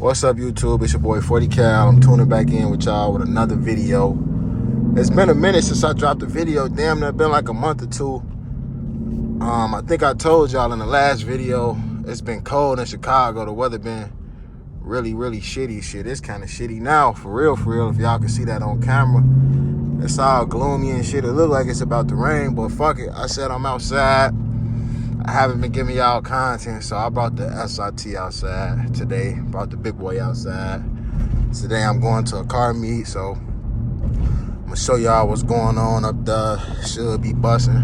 What's up, YouTube? It's your boy 40 Cal. I'm tuning back in with y'all with another video. It's been a minute since I dropped a video. Damn, it's been like a month or two. I think I told y'all in the last video, it's been cold in Chicago. The weather been really shitty. Shit, it's kind of shitty now, for real. If y'all can see that on camera. It's all gloomy and shit. It look like it's about to rain, but fuck it. I said I'm outside. I haven't been giving y'all content, so I brought the SRT outside today. Brought the big boy outside. Today I'm going to a car meet, so I'm gonna show y'all what's going on up there. Should be busting.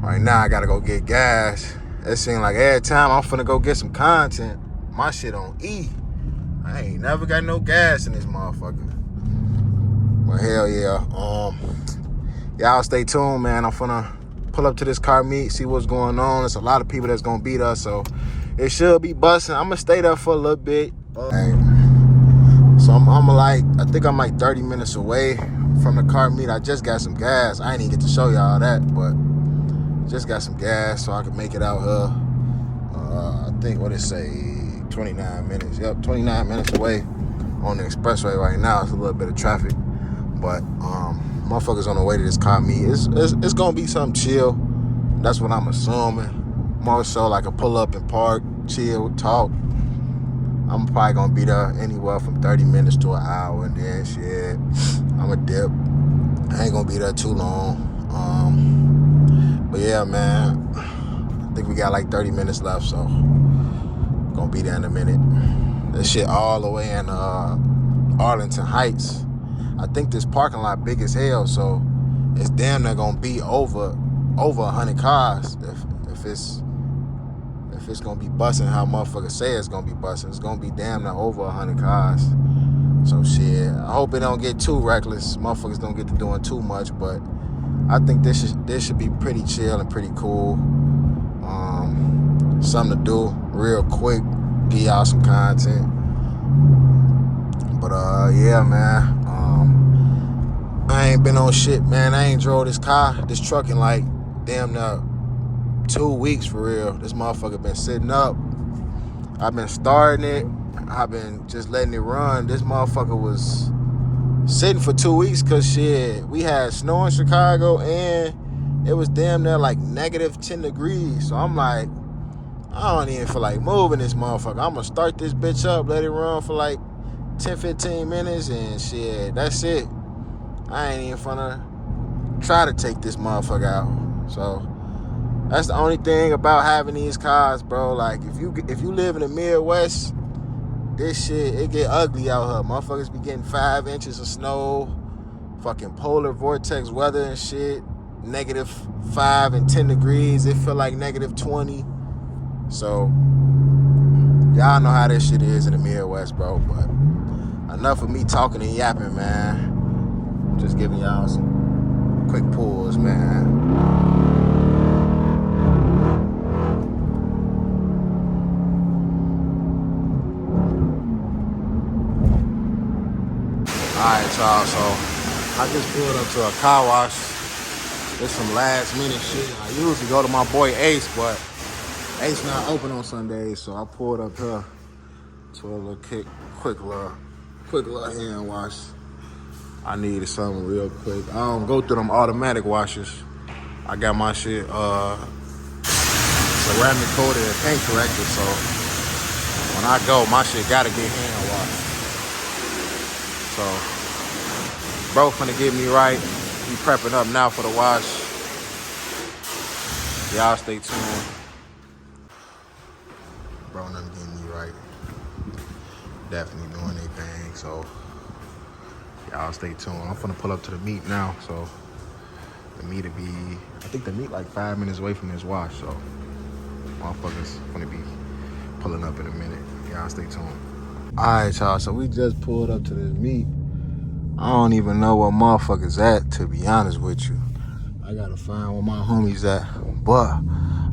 Right now I gotta go get gas. It seems like every time I'm finna go get some content, my shit on E. I ain't never got no gas in this motherfucker. But hell yeah. Y'all stay tuned, man. I'm finna pull up to this car meet, see what's going on. There's a lot of people that's gonna beat us, so it should be busting. I'm gonna stay there for a little bit. So I think I'm like 30 minutes away from the car meet. I just got some gas. I ain't even get to show y'all that, but just got some gas so I can make it out here. I think what it say, 29 minutes. Yep, 29 minutes away on the expressway right now. It's a little bit of traffic, but motherfuckers on the way to this car meet. It's gonna be something chill. That's what I'm assuming. More so like a pull up and park, chill, talk. I'm probably gonna be there anywhere from 30 minutes to an hour, and then shit, I'ma dip. I ain't gonna be there too long. But yeah, man, I think we got like 30 minutes left, so gonna be there in a minute. This shit all the way in Arlington Heights. I think this parking lot big as hell, so it's damn near gonna be over 100 cars if it's gonna be busting how motherfuckers say it's gonna be busting. It's gonna be damn near over 100 cars. So shit, I hope it don't get too reckless. Motherfuckers don't get to doing too much, but I think this should be pretty chill and pretty cool. Something to do real quick, give y'all some content. But yeah, man. I ain't been on shit, man. I ain't drove this truck in like damn near 2 weeks for real. This motherfucker been sitting up. I've been starting it. I've been just letting it run. This motherfucker was sitting for 2 weeks because shit, we had snow in Chicago and it was damn near like negative 10 degrees. So I'm like, I don't even feel like moving this motherfucker. I'm gonna start this bitch up, let it run for like 10-15 minutes and shit, that's it. I ain't even finna try to take this motherfucker out. So that's the only thing about having these cars, bro. Like if you live in the Midwest, this shit, it get ugly out here. Motherfuckers be getting 5 inches of snow, fucking polar vortex weather and shit, -5 and 10 degrees. It feel like -20. So y'all know how this shit is in the Midwest, bro. But enough of me talking and yapping, man. Just giving y'all some quick pulls, man. Alright, y'all, so I just pulled up to a car wash. It's some last minute shit. I usually go to my boy Ace, but Ace not open on Sundays, so I pulled up here to a little quick little hand wash. I needed something real quick. I don't go through them automatic washers. I got my shit ceramic coated and paint corrected, so when I go, my shit gotta get hand washed. So, bro finna get me right. He prepping up now for the wash. Y'all stay tuned. Bro, them getting me right. Definitely doing their thing, so y'all stay tuned. I'm finna pull up to the meet now, so the meet will be, I think the meet like 5 minutes away from this wash, so motherfuckers gonna be pulling up in a minute. Y'all stay tuned. Alright, y'all, so we just pulled up to this meet. I don't even know where motherfuckers at, to be honest with you. I gotta find where my homies at, but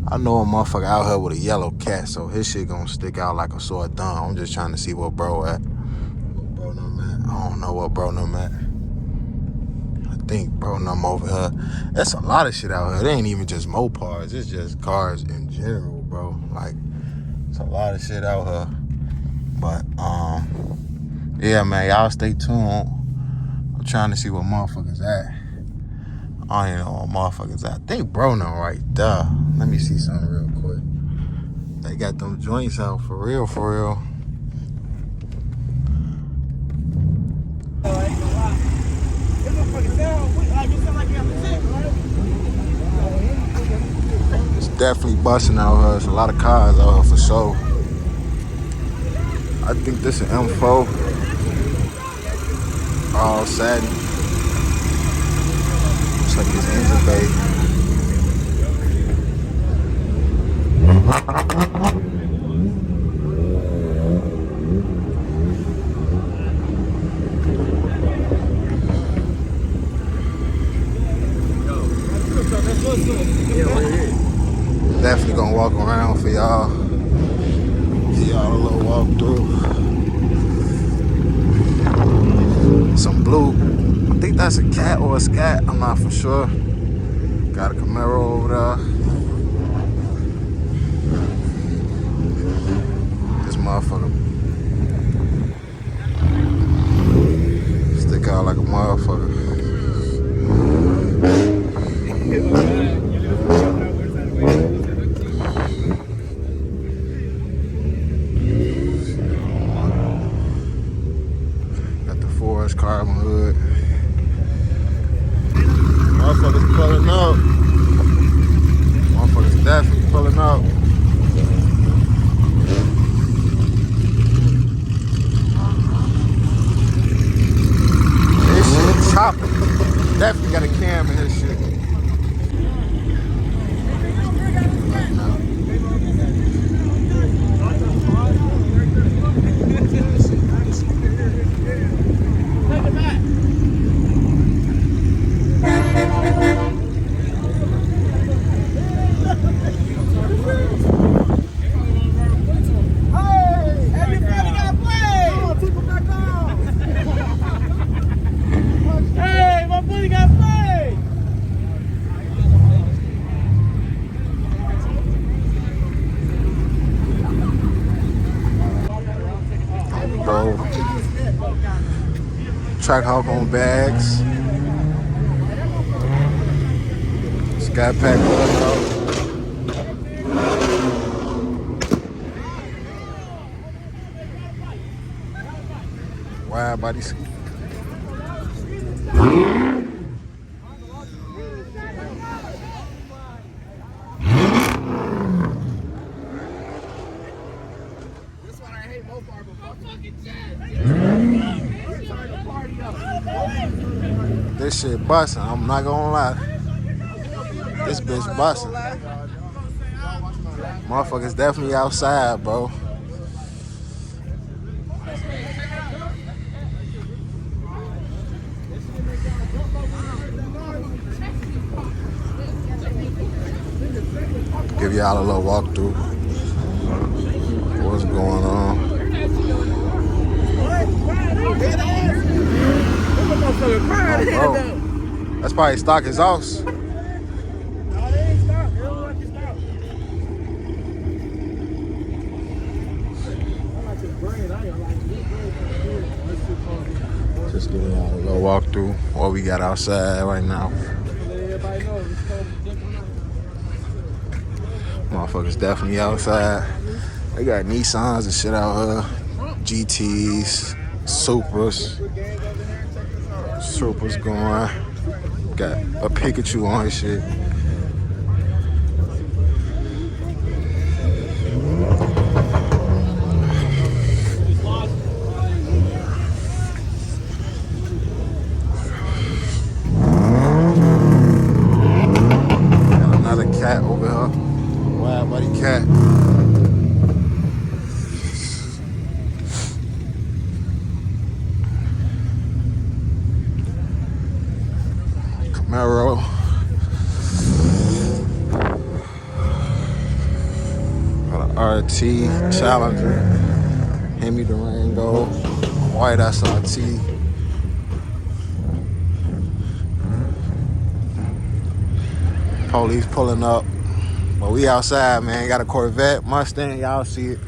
I know a motherfucker out here with a yellow cat, so his shit gonna stick out like a sore thumb. I'm just trying to see where bro at. What bro numb at? I don't know what bro numb at. I think bro numb over here. That's a lot of shit out here. It ain't even just Mopars. It's just cars in general, bro. Like, it's a lot of shit out here. But yeah, man, y'all stay tuned. I'm trying to see what motherfuckers at. I don't even know what motherfuckers at. I think Brono right there. Let me see something real quick. They got them joints out for real, for real. It's definitely busting out here. There's a lot of cars out here for sure. I think this is M4. All satin. Looks like his engine bay. Definitely gonna walk around for y'all. Give y'all a little walk through. Some blue. I think that's a cat or a scat. I'm not for sure. Got a Camaro over there. This motherfucker stick out like a motherfucker. Got the forest carbon hood. Motherfuckers pulling up. Motherfuckers definitely pulling up. This shit chopping. Definitely got a cam in this shit. Bro, track hawk on bags. Sky pack out. Wide body. This shit busting. I'm not gonna lie. This bitch busting. Motherfuckers definitely outside, bro. Give y'all a little walkthrough. What's going on? Oh, bro. That's probably stock exhaust. Just giving y'all a little walkthrough what we got outside right now. Motherfuckers definitely outside. They got Nissans and shit out here. GTs, Supras. Supras going. Got a Pikachu on his shit. Got another cat over here. Wide body cat. Camaro. Got an RT Challenger. Hemi Durango. White SRT. Police pulling up. But we outside, man. Got a Corvette, Mustang. Y'all see it.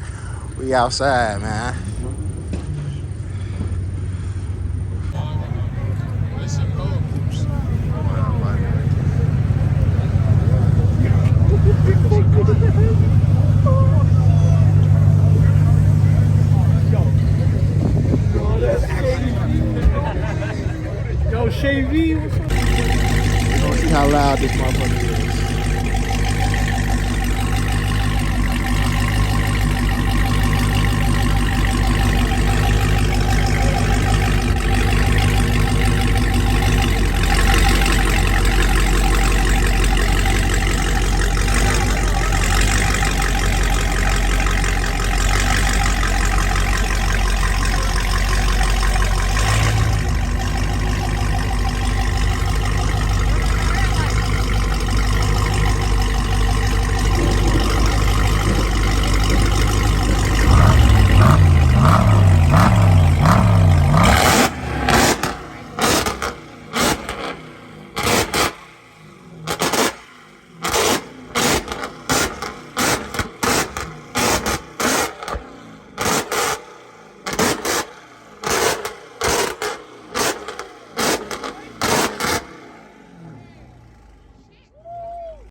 We outside, man. Yo, Shay V, what's up? We're gonna see how loud this motherfucker is.